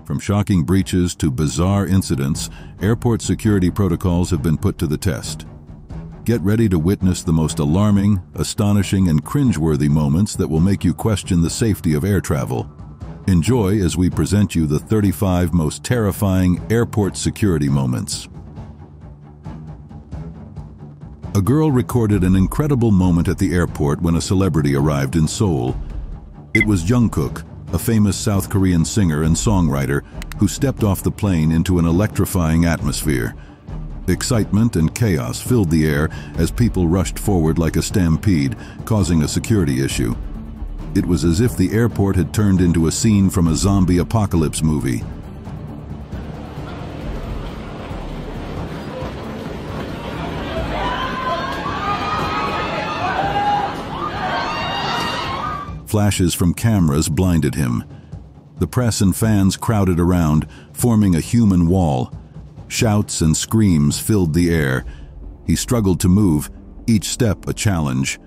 From shocking breaches to bizarre incidents, airport security protocols have been put to the test. Get ready to witness the most alarming, astonishing, and cringeworthy moments that will make you question the safety of air travel. Enjoy as we present you the 35 most terrifying airport security moments. A girl recorded an incredible moment at the airport when a celebrity arrived in Seoul. It was Jungkook, a famous South Korean singer and songwriter who stepped off the plane into an electrifying atmosphere. Excitement and chaos filled the air as people rushed forward like a stampede, causing a security issue. It was as if the airport had turned into a scene from a zombie apocalypse movie. Flashes from cameras blinded him. The press and fans crowded around, forming a human wall. Shouts and screams filled the air. He struggled to move, each step a challenge.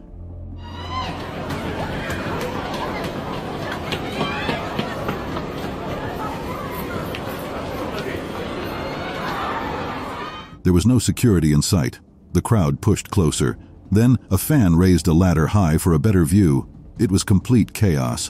There was no security in sight. The crowd pushed closer. Then a fan raised a ladder high for a better view. It was complete chaos.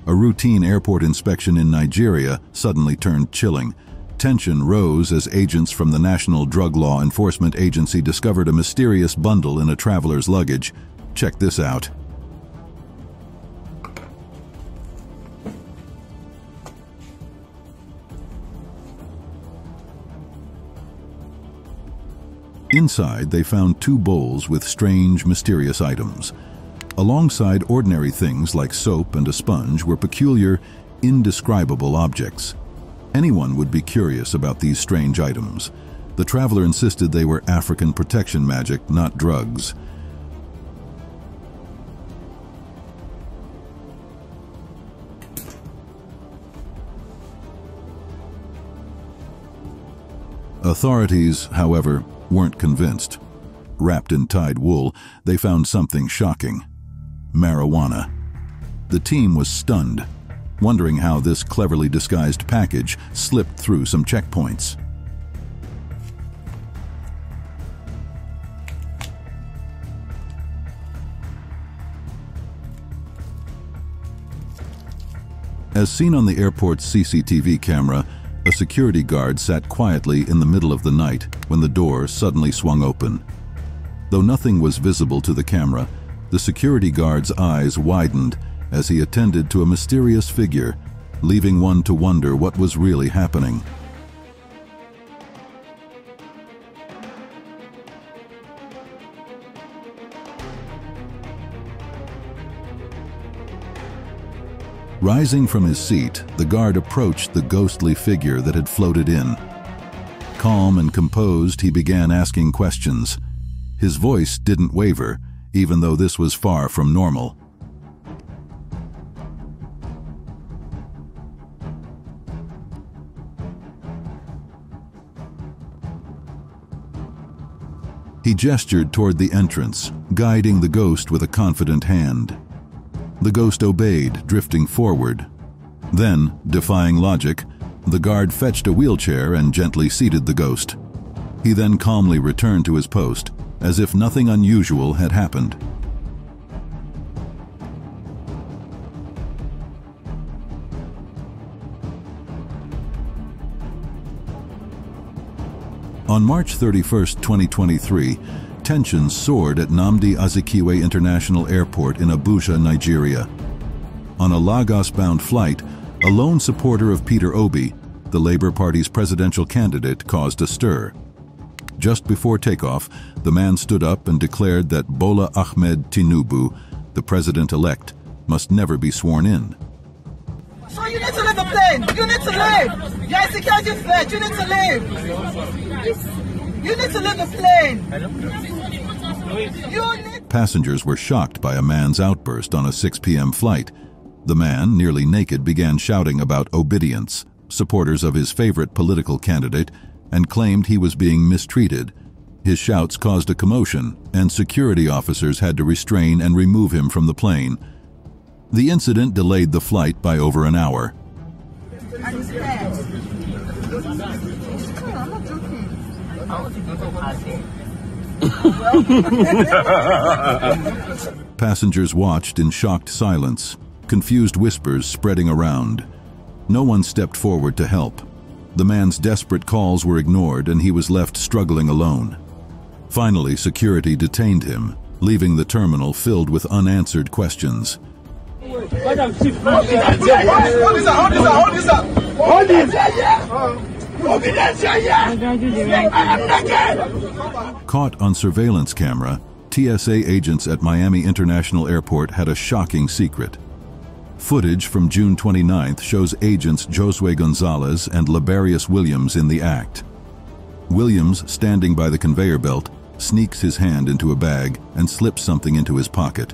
A routine airport inspection in Nigeria suddenly turned chilling. Tension rose as agents from the National Drug Law Enforcement Agency discovered a mysterious bundle in a traveler's luggage. Check this out. Inside, they found 2 bowls with strange, mysterious items. Alongside ordinary things like soap and a sponge were peculiar, indescribable objects. Anyone would be curious about these strange items. The traveler insisted they were African protection magic, not drugs. Authorities, however, weren't convinced. Wrapped in tied wool, they found something shocking: marijuana. The team was stunned, wondering how this cleverly disguised package slipped through some checkpoints. As seen on the airport's CCTV camera, a security guard sat quietly in the middle of the night when the door suddenly swung open. Though nothing was visible to the camera, the security guard's eyes widened as he attended to a mysterious figure, leaving one to wonder what was really happening. Rising from his seat, the guard approached the ghostly figure that had floated in. Calm and composed, he began asking questions. His voice didn't waver, even though this was far from normal. He gestured toward the entrance, guiding the ghost with a confident hand. The ghost obeyed, drifting forward. Then, defying logic, the guard fetched a wheelchair and gently seated the ghost. He then calmly returned to his post, as if nothing unusual had happened. On March 31, 2023, tensions soared at Nnamdi Azikiwe International Airport in Abuja, Nigeria. On a Lagos-bound flight, a lone supporter of Peter Obi, the Labour Party's presidential candidate, caused a stir. Just before takeoff, the man stood up and declared that Bola Ahmed Tinubu, the president-elect, must never be sworn in. So you need to leave the plane! You need to leave! You're a security threat! You need to leave! You need to leave the plane! Passengers were shocked by a man's outburst on a 6 p.m. flight. The man, nearly naked, began shouting about obedience, supporters of his favorite political candidate, and claimed he was being mistreated. His shouts caused a commotion, and security officers had to restrain and remove him from the plane. The incident delayed the flight by over an hour. Passengers watched in shocked silence, confused whispers spreading around. No one stepped forward to help. The man's desperate calls were ignored, and he was left struggling alone. Finally, security detained him, leaving the terminal filled with unanswered questions. Caught on surveillance camera, TSA agents at Miami International Airport had a shocking secret. Footage from June 29th shows agents Josue Gonzalez and Liberius Williams in the act. Williams, standing by the conveyor belt, sneaks his hand into a bag and slips something into his pocket.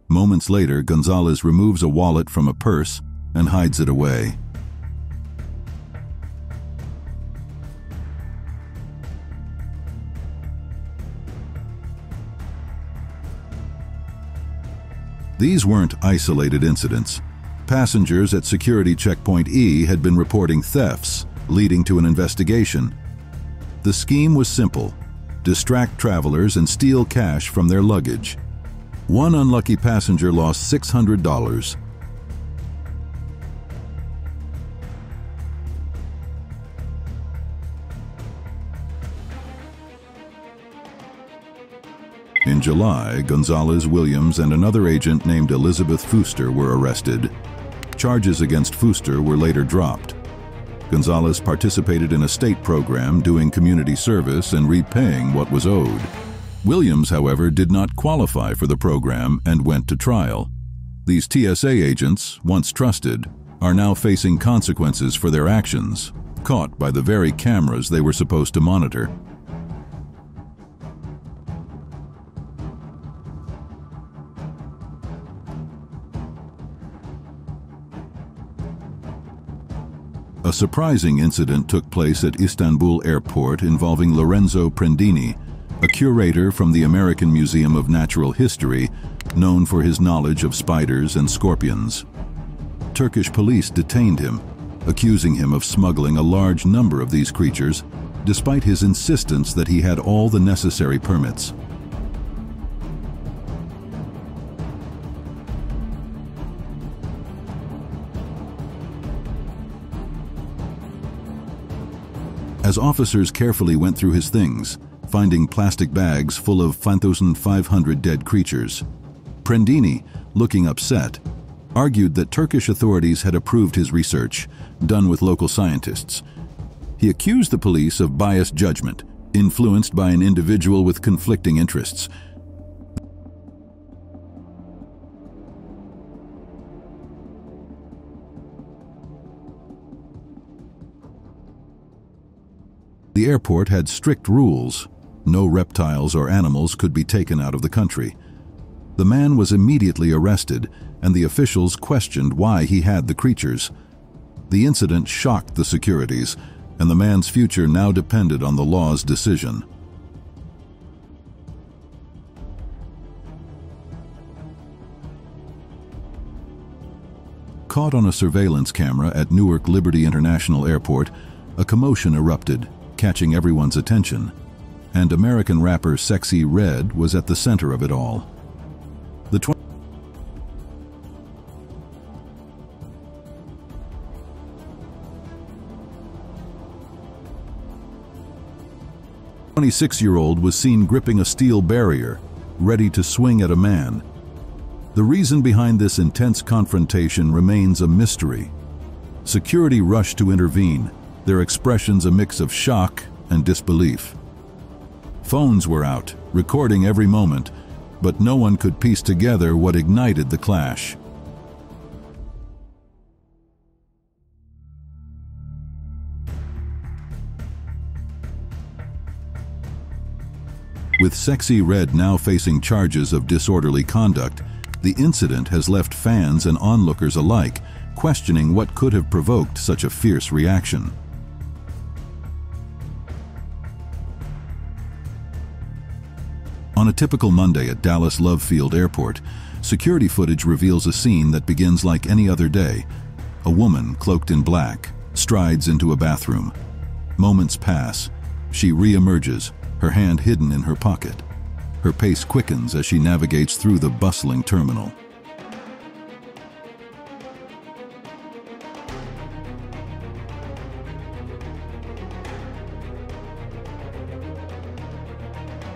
Moments later, Gonzalez removes a wallet from a purse and hides it away. These weren't isolated incidents. Passengers at Security Checkpoint E had been reporting thefts, leading to an investigation. The scheme was simple: distract travelers and steal cash from their luggage. One unlucky passenger lost $600. In July, Gonzalez, Williams, and another agent named Elizabeth Fooster were arrested. Charges against Fooster were later dropped. Gonzalez participated in a state program doing community service and repaying what was owed. Williams, however, did not qualify for the program and went to trial. These TSA agents, once trusted, are now facing consequences for their actions, caught by the very cameras they were supposed to monitor. A surprising incident took place at Istanbul Airport involving Lorenzo Prendini, a curator from the American Museum of Natural History, known for his knowledge of spiders and scorpions. Turkish police detained him, accusing him of smuggling a large number of these creatures, despite his insistence that he had all the necessary permits. As officers carefully went through his things, finding plastic bags full of 1,500 dead creatures, Prendini, looking upset, argued that Turkish authorities had approved his research, done with local scientists. He accused the police of biased judgment, influenced by an individual with conflicting interests. The airport had strict rules. No reptiles or animals could be taken out of the country. The man was immediately arrested, and the officials questioned why he had the creatures. The incident shocked the securities, and the man's future now depended on the law's decision. Caught on a surveillance camera at Newark Liberty International Airport, a commotion erupted, catching everyone's attention, and American rapper Sexyy Red was at the center of it all. The 26-year-old was seen gripping a steel barrier, ready to swing at a man. The reason behind this intense confrontation remains a mystery. Security rushed to intervene, their expressions a mix of shock and disbelief. Phones were out, recording every moment, but no one could piece together what ignited the clash. With Sexyy Red now facing charges of disorderly conduct, the incident has left fans and onlookers alike questioning what could have provoked such a fierce reaction. On a typical Monday at Dallas Love Field Airport, security footage reveals a scene that begins like any other day. A woman, cloaked in black, strides into a bathroom. Moments pass. She re-emerges, her hand hidden in her pocket. Her pace quickens as she navigates through the bustling terminal.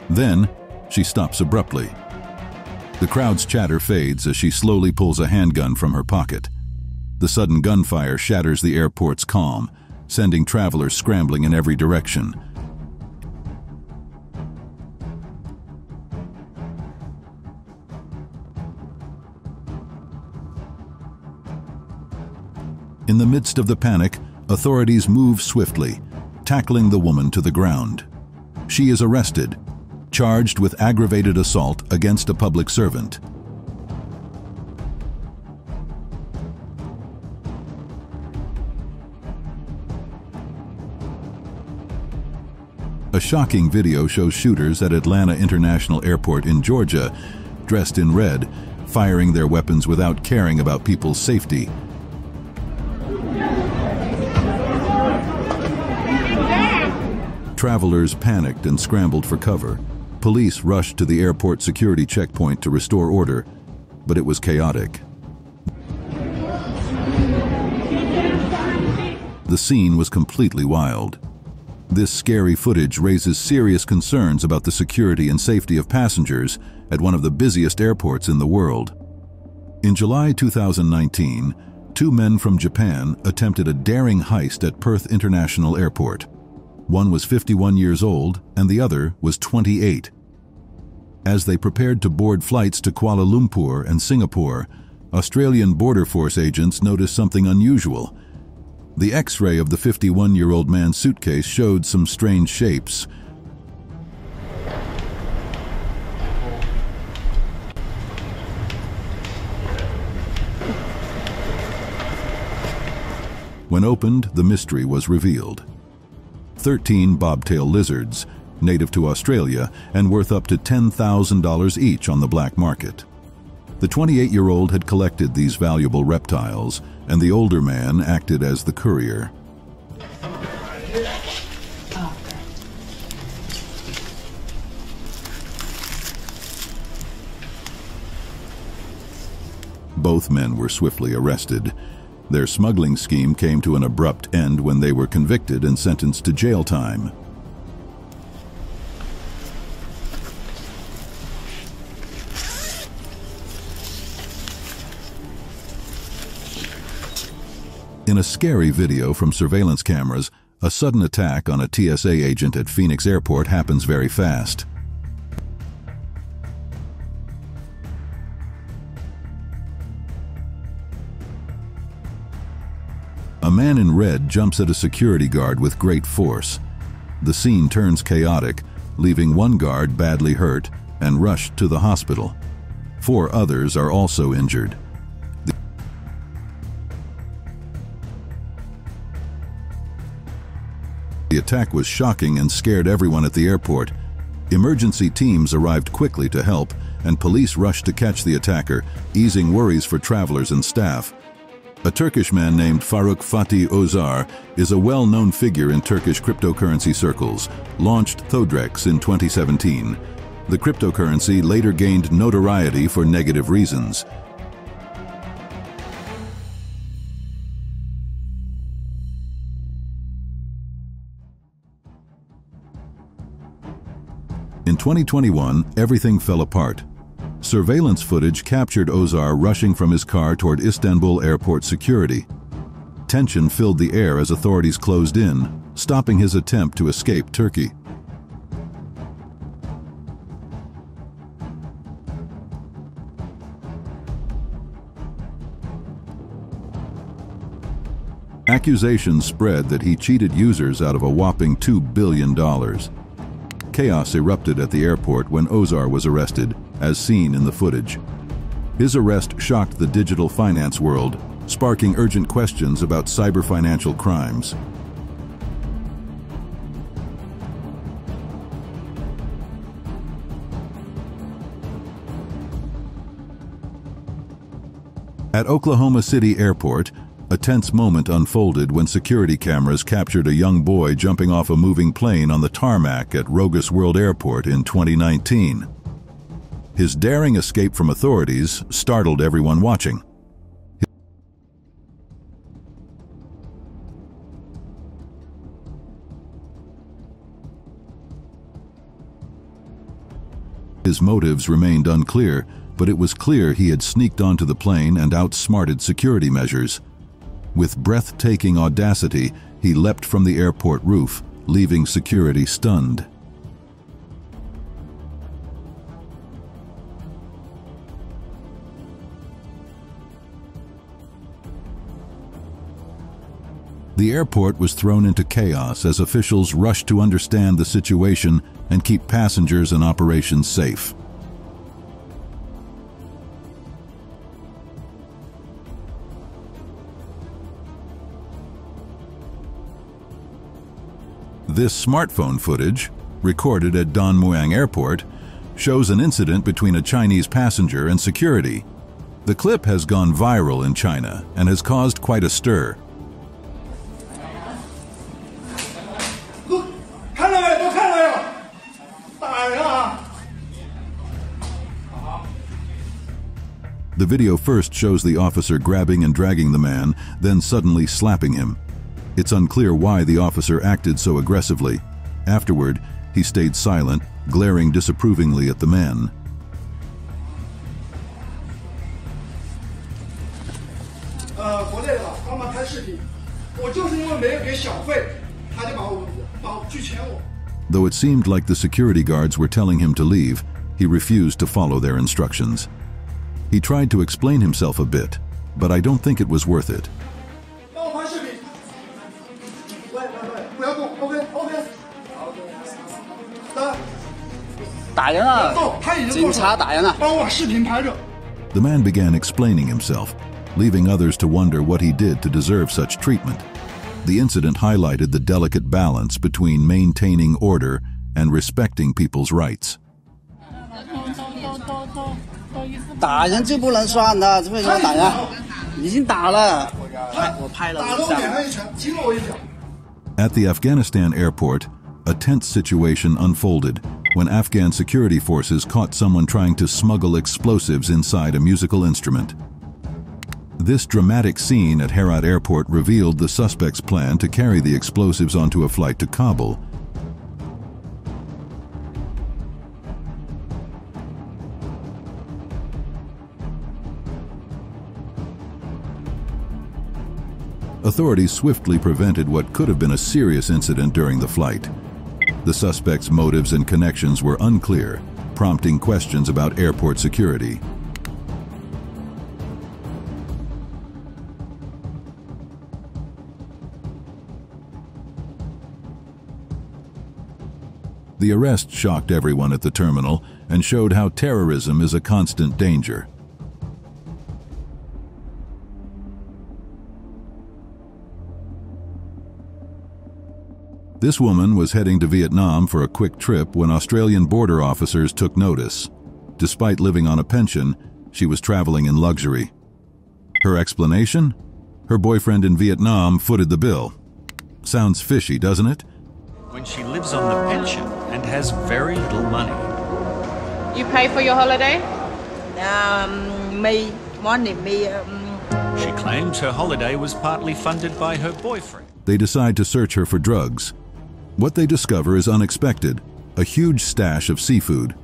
Then, she stops abruptly. The crowd's chatter fades as she slowly pulls a handgun from her pocket. The sudden gunfire shatters the airport's calm, sending travelers scrambling in every direction. In the midst of the panic, authorities move swiftly, tackling the woman to the ground. She is arrested, charged with aggravated assault against a public servant. A shocking video shows shooters at Atlanta International Airport in Georgia, dressed in red, firing their weapons without caring about people's safety. Travelers panicked and scrambled for cover. Police rushed to the airport security checkpoint to restore order, but it was chaotic. The scene was completely wild. This scary footage raises serious concerns about the security and safety of passengers at one of the busiest airports in the world. In July 2019, 2 men from Japan attempted a daring heist at Perth International Airport. One was 51 years old and the other was 28. As they prepared to board flights to Kuala Lumpur and Singapore, Australian Border Force agents noticed something unusual. The X-ray of the 51-year-old man's suitcase showed some strange shapes. When opened, the mystery was revealed. 13 bobtail lizards, native to Australia and worth up to $10,000 each on the black market. The 28-year-old had collected these valuable reptiles, and the older man acted as the courier. Both men were swiftly arrested. Their smuggling scheme came to an abrupt end when they were convicted and sentenced to jail time. In a scary video from surveillance cameras, a sudden attack on a TSA agent at Phoenix Airport happens very fast. A man in red jumps at a security guard with great force. The scene turns chaotic, leaving one guard badly hurt and rushed to the hospital. 4 others are also injured. The attack was shocking and scared everyone at the airport. Emergency teams arrived quickly to help, and police rushed to catch the attacker, easing worries for travelers and staff. A Turkish man named Faruk Fatih Ozar is a well-known figure in Turkish cryptocurrency circles, launched Thodrex in 2017. The cryptocurrency later gained notoriety for negative reasons. In 2021, everything fell apart. Surveillance footage captured Ozar rushing from his car toward Istanbul airport security. Tension filled the air as authorities closed in, stopping his attempt to escape Turkey. Accusations spread that he cheated users out of a whopping $2 billion. Chaos erupted at the airport when Ozar was arrested, as seen in the footage. His arrest shocked the digital finance world, sparking urgent questions about cyber-financial crimes. At Oklahoma City Airport, a tense moment unfolded when security cameras captured a young boy jumping off a moving plane on the tarmac at Rogus World Airport in 2019. His daring escape from authorities startled everyone watching. His motives remained unclear, but it was clear he had sneaked onto the plane and outsmarted security measures. With breathtaking audacity, he leapt from the airport roof, leaving security stunned. The airport was thrown into chaos as officials rushed to understand the situation and keep passengers and operations safe. This smartphone footage, recorded at Don Mueang Airport, shows an incident between a Chinese passenger and security. The clip has gone viral in China and has caused quite a stir. The video first shows the officer grabbing and dragging the man, then suddenly slapping him. It's unclear why the officer acted so aggressively. Afterward, he stayed silent, glaring disapprovingly at the man. Though it seemed like the security guards were telling him to leave, he refused to follow their instructions. He tried to explain himself a bit, but I don't think it was worth it. The man began explaining himself, leaving others to wonder what he did to deserve such treatment. The incident highlighted the delicate balance between maintaining order and respecting people's rights. At the Afghanistan airport, a tense situation unfolded when Afghan security forces caught someone trying to smuggle explosives inside a musical instrument. This dramatic scene at Herat Airport revealed the suspect's plan to carry the explosives onto a flight to Kabul. Authorities swiftly prevented what could have been a serious incident during the flight. The suspect's motives and connections were unclear, prompting questions about airport security. The arrest shocked everyone at the terminal and showed how terrorism is a constant danger. This woman was heading to Vietnam for a quick trip when Australian border officers took notice. Despite living on a pension, she was traveling in luxury. Her explanation? Her boyfriend in Vietnam footed the bill. Sounds fishy, doesn't it? When she lives on the pension and has very little money. You pay for your holiday? She claims her holiday was partly funded by her boyfriend. They decide to search her for drugs. What they discover is unexpected, a huge stash of seafood.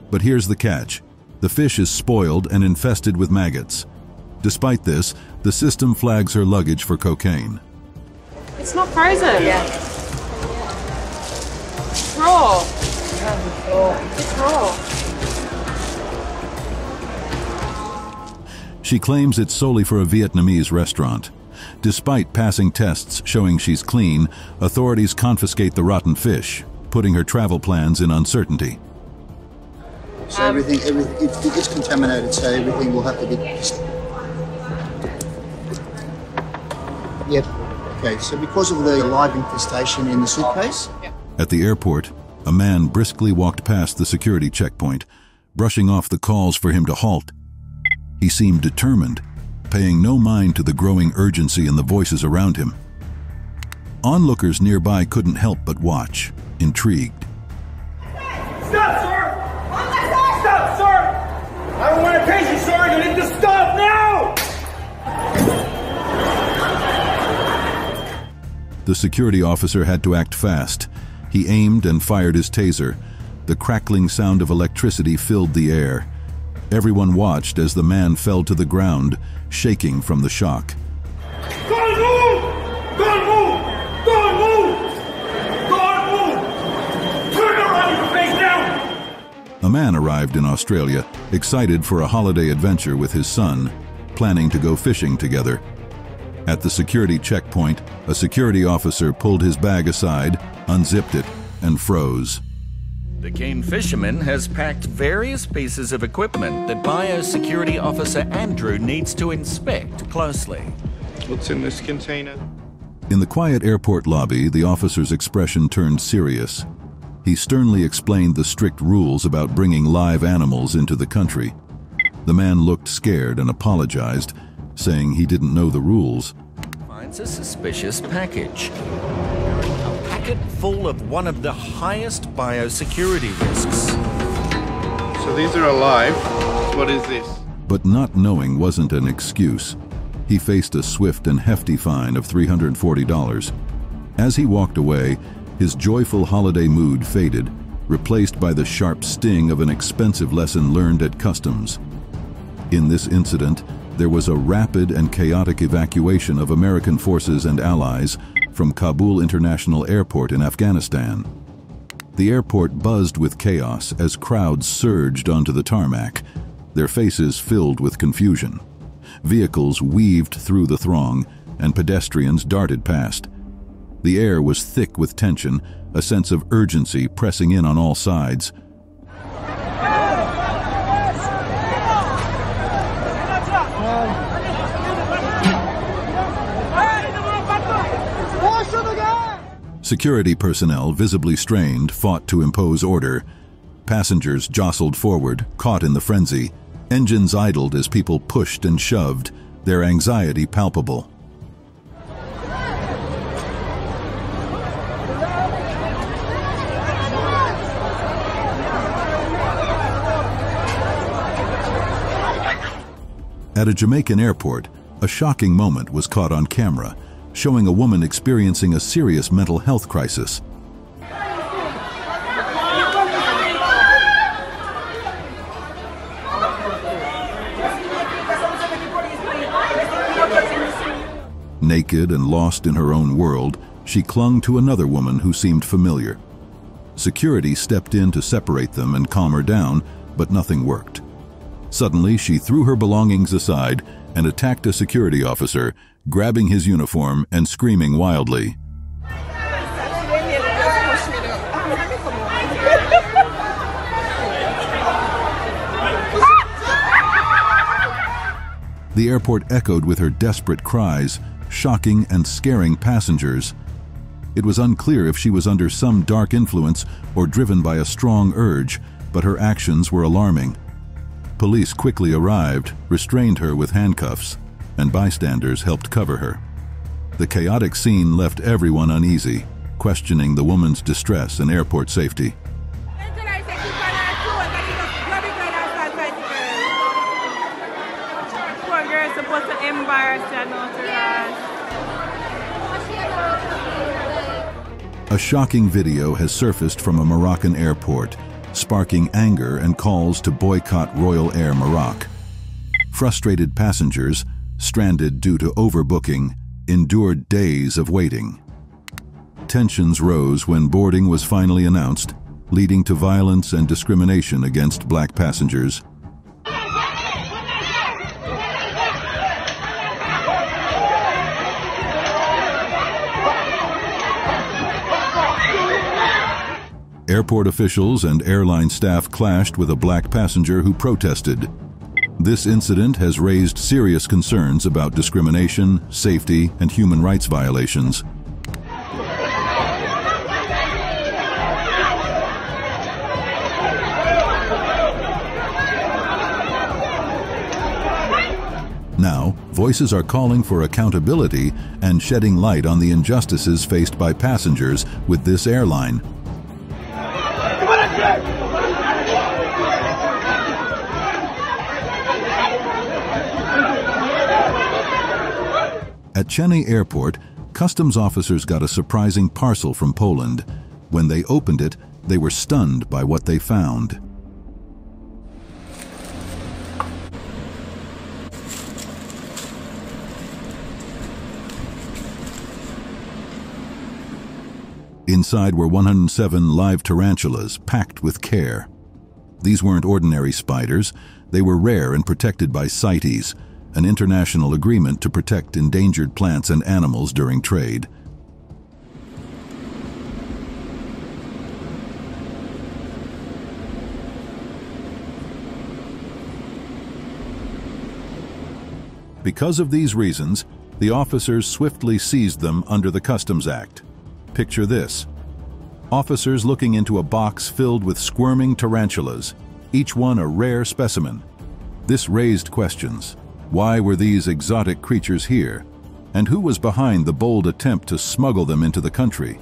But here's the catch. The fish is spoiled and infested with maggots. Despite this, the system flags her luggage for cocaine. It's not frozen. Yeah. It's raw. It's raw. She claims it's solely for a Vietnamese restaurant. Despite passing tests showing she's clean, authorities confiscate the rotten fish, putting her travel plans in uncertainty. So everything it's contaminated, so everything will have to be... Yep. Okay, so because of the live infestation in the suitcase... At the airport, a man briskly walked past the security checkpoint, brushing off the calls for him to halt. He seemed determined, paying no mind to the growing urgency in the voices around him. Onlookers nearby couldn't help but watch, intrigued. Stop, sir! Stop, sir! I don't want to chase you, sir! You need to stop now! The security officer had to act fast. He aimed and fired his taser. The crackling sound of electricity filled the air. Everyone watched as the man fell to the ground, shaking from the shock. Don't move! Don't move! Don't move! Don't move! Turn around and face down! A man arrived in Australia, excited for a holiday adventure with his son, planning to go fishing together. At the security checkpoint, a security officer pulled his bag aside, unzipped it, and froze. The keen fisherman has packed various pieces of equipment that Biosecurity Officer Andrew needs to inspect closely. What's in this container? In the quiet airport lobby, the officer's expression turned serious. He sternly explained the strict rules about bringing live animals into the country. The man looked scared and apologized, saying he didn't know the rules. Finds a suspicious package. A packet full of one of the highest biosecurity risks. So these are alive. What is this? But not knowing wasn't an excuse. He faced a swift and hefty fine of $340. As he walked away, his joyful holiday mood faded, replaced by the sharp sting of an expensive lesson learned at customs. In this incident, there was a rapid and chaotic evacuation of American forces and allies from Kabul International Airport in Afghanistan. The airport buzzed with chaos as crowds surged onto the tarmac, their faces filled with confusion. Vehicles weaved through the throng, and pedestrians darted past. The air was thick with tension, a sense of urgency pressing in on all sides. Security personnel, visibly strained, fought to impose order. Passengers jostled forward, caught in the frenzy. Engines idled as people pushed and shoved, their anxiety palpable. At a Jamaican airport, a shocking moment was caught on camera, showing a woman experiencing a serious mental health crisis. Naked and lost in her own world, she clung to another woman who seemed familiar. Security stepped in to separate them and calm her down, but nothing worked. Suddenly, she threw her belongings aside and attacked a security officer, grabbing his uniform and screaming wildly. The airport echoed with her desperate cries, shocking and scaring passengers. It was unclear if she was under some dark influence or driven by a strong urge, but her actions were alarming. Police quickly arrived, restrained her with handcuffs, and bystanders helped cover her. The chaotic scene left everyone uneasy, questioning the woman's distress and airport safety. A shocking video has surfaced from a Moroccan airport, sparking anger and calls to boycott Royal Air Maroc. Frustrated passengers, stranded due to overbooking, endured days of waiting. Tensions rose when boarding was finally announced, leading to violence and discrimination against black passengers. Airport officials and airline staff clashed with a black passenger who protested. This incident has raised serious concerns about discrimination, safety, and human rights violations. Now, Voices are calling for accountability and shedding light on the injustices faced by passengers with this airline. At Chennai Airport, customs officers got a surprising parcel from Poland. When they opened it, they were stunned by what they found. Inside were 107 live tarantulas, packed with care. These weren't ordinary spiders. They were rare and protected by CITES, an international agreement to protect endangered plants and animals during trade. Because of these reasons, the officers swiftly seized them under the Customs Act. Picture this. Officers looking into a box filled with squirming tarantulas, each one a rare specimen. This raised questions. Why were these exotic creatures here? And who was behind the bold attempt to smuggle them into the country?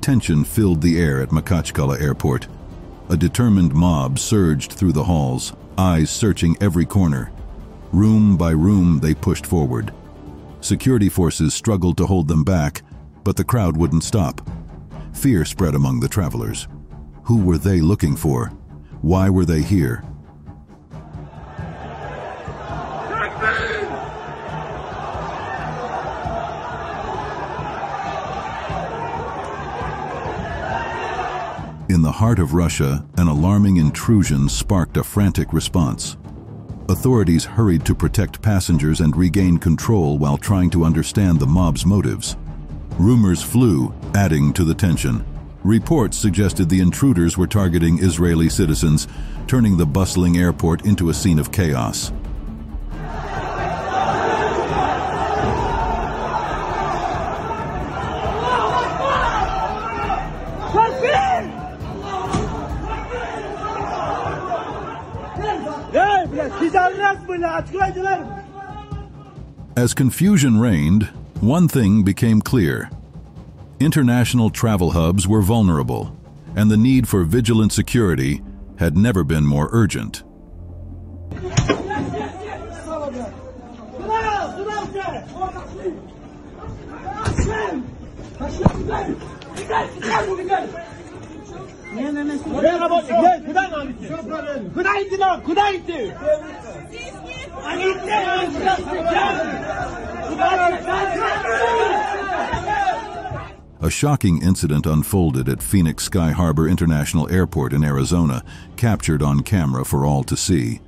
Tension filled the air at Makhachkala Airport. A determined mob surged through the halls, eyes searching every corner. Room by room, they pushed forward. Security forces struggled to hold them back, but the crowd wouldn't stop. Fear spread among the travelers. Who were they looking for? Why were they here? In the heart of Russia, an alarming intrusion sparked a frantic response. Authorities hurried to protect passengers and regain control while trying to understand the mob's motives. Rumors flew, adding to the tension. Reports suggested the intruders were targeting Israeli citizens, turning the bustling airport into a scene of chaos. As confusion reigned, one thing became clear. International travel hubs were vulnerable, and the need for vigilant security had never been more urgent. A shocking incident unfolded at Phoenix Sky Harbor International Airport in Arizona, captured on camera for all to see.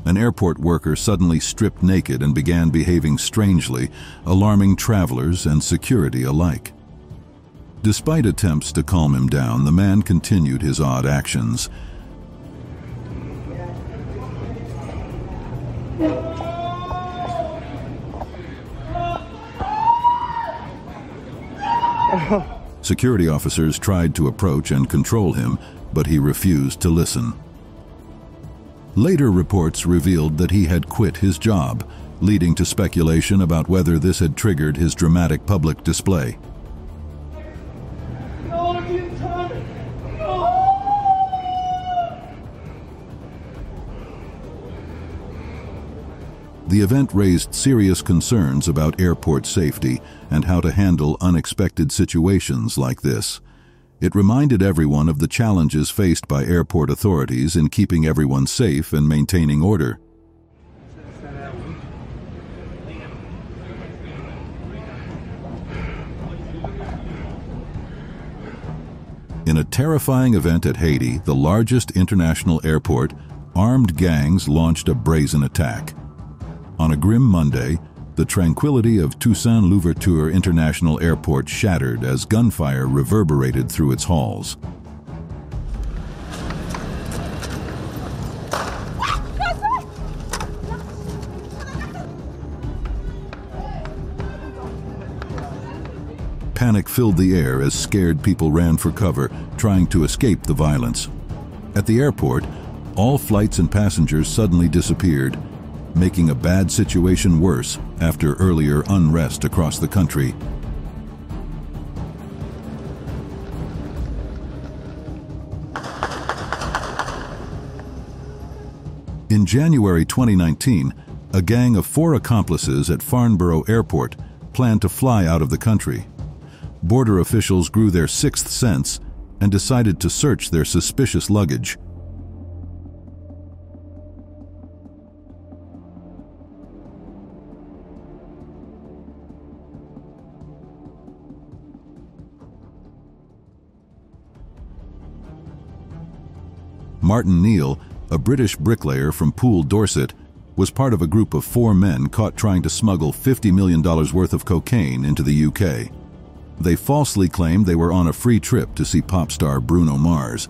An airport worker suddenly stripped naked and began behaving strangely, alarming travelers and security alike. Despite attempts to calm him down, the man continued his odd actions. Security officers tried to approach and control him, but he refused to listen. Later reports revealed that he had quit his job, leading to speculation about whether this had triggered his dramatic public display. The event raised serious concerns about airport safety and how to handle unexpected situations like this. It reminded everyone of the challenges faced by airport authorities in keeping everyone safe and maintaining order. In a terrifying event at Haiti, the largest international airport, armed gangs launched a brazen attack. On a grim Monday, the tranquility of Toussaint Louverture International Airport shattered as gunfire reverberated through its halls. Panic filled the air as scared people ran for cover, trying to escape the violence. At the airport, all flights and passengers suddenly disappeared, making a bad situation worse after earlier unrest across the country. In January 2019, a gang of 4 accomplices at Farnborough Airport planned to fly out of the country. Border officials grew their sixth sense and decided to search their suspicious luggage. Martin Neal, a British bricklayer from Poole, Dorset, was part of a group of 4 men caught trying to smuggle $50 million worth of cocaine into the UK. They falsely claimed they were on a free trip to see pop star Bruno Mars.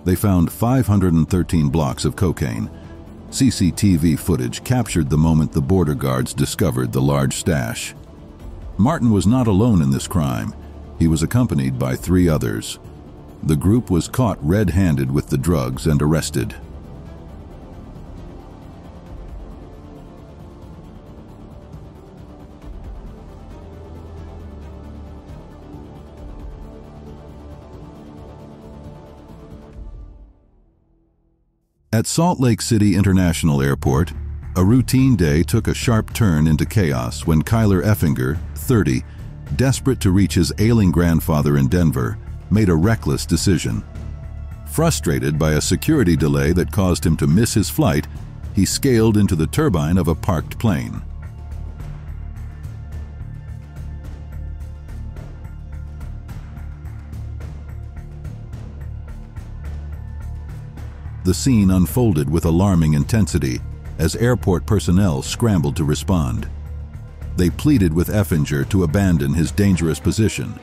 They found 513 blocks of cocaine. CCTV footage captured the moment the border guards discovered the large stash. Martin was not alone in this crime. He was accompanied by 3 others. The group was caught red-handed with the drugs and arrested. At Salt Lake City International Airport, a routine day took a sharp turn into chaos when Kyler Effinger, 30, desperate to reach his ailing grandfather in Denver, made a reckless decision. Frustrated by a security delay that caused him to miss his flight, he scaled into the turbine of a parked plane. The scene unfolded with alarming intensity as airport personnel scrambled to respond. They pleaded with Effinger to abandon his dangerous position.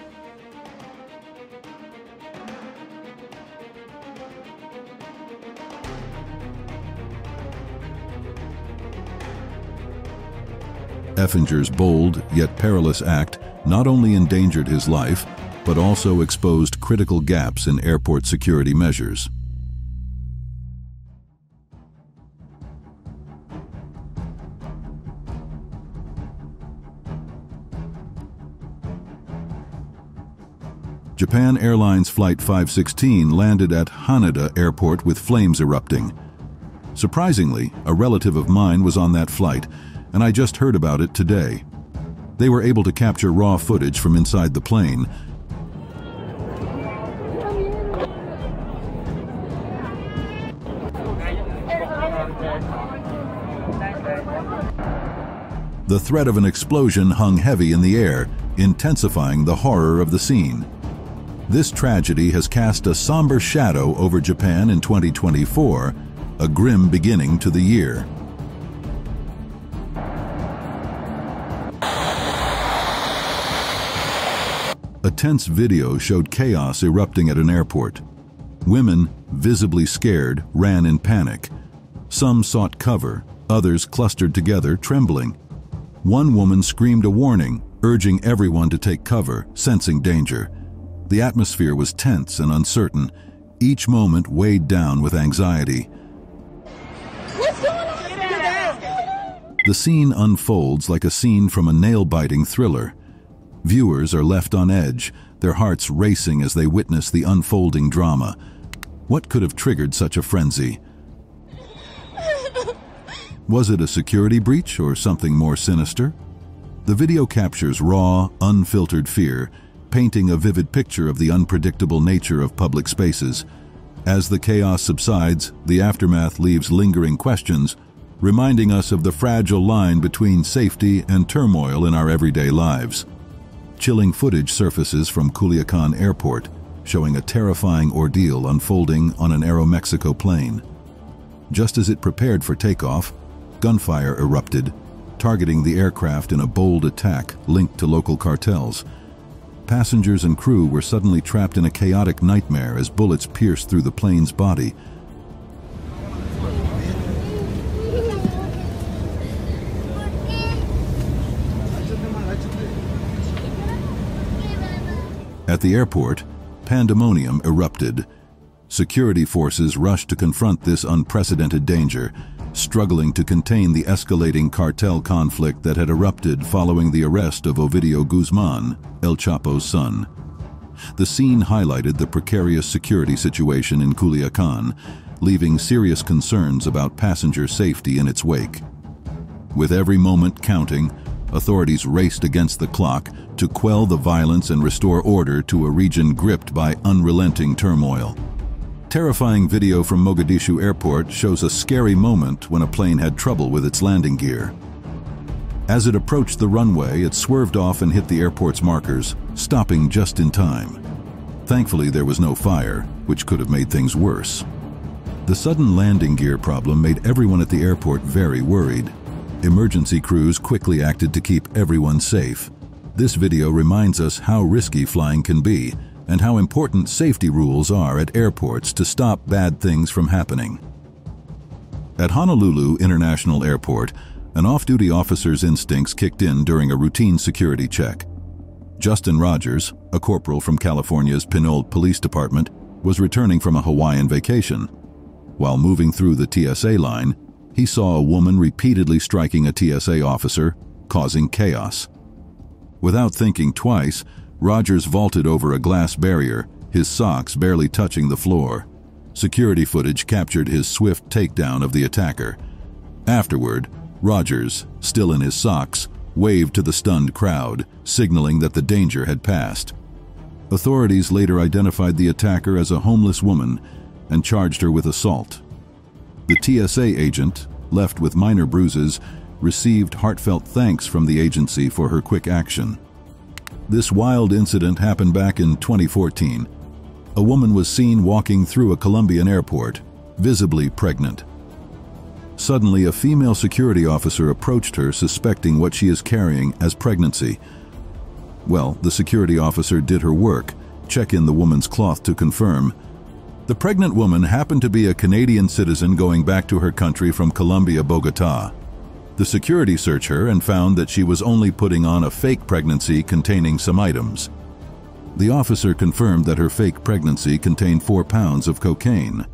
Effinger's bold yet perilous act not only endangered his life, but also exposed critical gaps in airport security measures. Japan Airlines Flight 516 landed at Haneda Airport with flames erupting. Surprisingly, a relative of mine was on that flight, and I just heard about it today. They were able to capture raw footage from inside the plane. The threat of an explosion hung heavy in the air, intensifying the horror of the scene. This tragedy has cast a somber shadow over Japan in 2024, a grim beginning to the year. A tense video showed chaos erupting at an airport. Women, visibly scared, ran in panic. Some sought cover, others clustered together, trembling. One woman screamed a warning, urging everyone to take cover, sensing danger. The atmosphere was tense and uncertain, each moment weighed down with anxiety. What's going on? The scene unfolds like a scene from a nail-biting thriller. Viewers are left on edge, their hearts racing as they witness the unfolding drama. What could have triggered such a frenzy? Was it a security breach or something more sinister? The video captures raw, unfiltered fear, painting a vivid picture of the unpredictable nature of public spaces. As the chaos subsides, the aftermath leaves lingering questions, reminding us of the fragile line between safety and turmoil in our everyday lives. Chilling footage surfaces from Culiacan Airport, showing a terrifying ordeal unfolding on an Aeromexico plane. Just as it prepared for takeoff, gunfire erupted, targeting the aircraft in a bold attack linked to local cartels. passengers and crew were suddenly trapped in a chaotic nightmare as bullets pierced through the plane's body. At the airport, pandemonium erupted. Security forces rushed to confront this unprecedented danger, struggling to contain the escalating cartel conflict that had erupted following the arrest of Ovidio Guzman, El Chapo's son. The scene highlighted the precarious security situation in Culiacan, leaving serious concerns about passenger safety in its wake. With every moment counting, authorities raced against the clock to quell the violence and restore order to a region gripped by unrelenting turmoil. Terrifying video from Mogadishu Airport shows a scary moment when a plane had trouble with its landing gear. As it approached the runway, it swerved off and hit the airport's markers, stopping just in time. Thankfully, there was no fire, which could have made things worse. The sudden landing gear problem made everyone at the airport very worried. Emergency crews quickly acted to keep everyone safe. This video reminds us how risky flying can be and how important safety rules are at airports to stop bad things from happening. At Honolulu International Airport, an off-duty officer's instincts kicked in during a routine security check. Justin Rogers, a corporal from California's Pinole Police Department, was returning from a Hawaiian vacation. While moving through the TSA line, he saw a woman repeatedly striking a TSA officer, causing chaos. Without thinking twice, Rogers vaulted over a glass barrier, his socks barely touching the floor. Security footage captured his swift takedown of the attacker. Afterward, Rogers, still in his socks, waved to the stunned crowd, signaling that the danger had passed. Authorities later identified the attacker as a homeless woman and charged her with assault. The TSA agent, left with minor bruises, received heartfelt thanks from the agency for her quick action. This wild incident happened back in 2014. A woman was seen walking through a Colombian airport, visibly pregnant. Suddenly, a female security officer approached her, suspecting what she is carrying as pregnancy. Well, the security officer did her work, check in the woman's cloth to confirm. The pregnant woman happened to be a Canadian citizen going back to her country from Colombia, Bogotá. The security searched her and found that she was only putting on a fake pregnancy containing some items. The officer confirmed that her fake pregnancy contained 4 pounds of cocaine.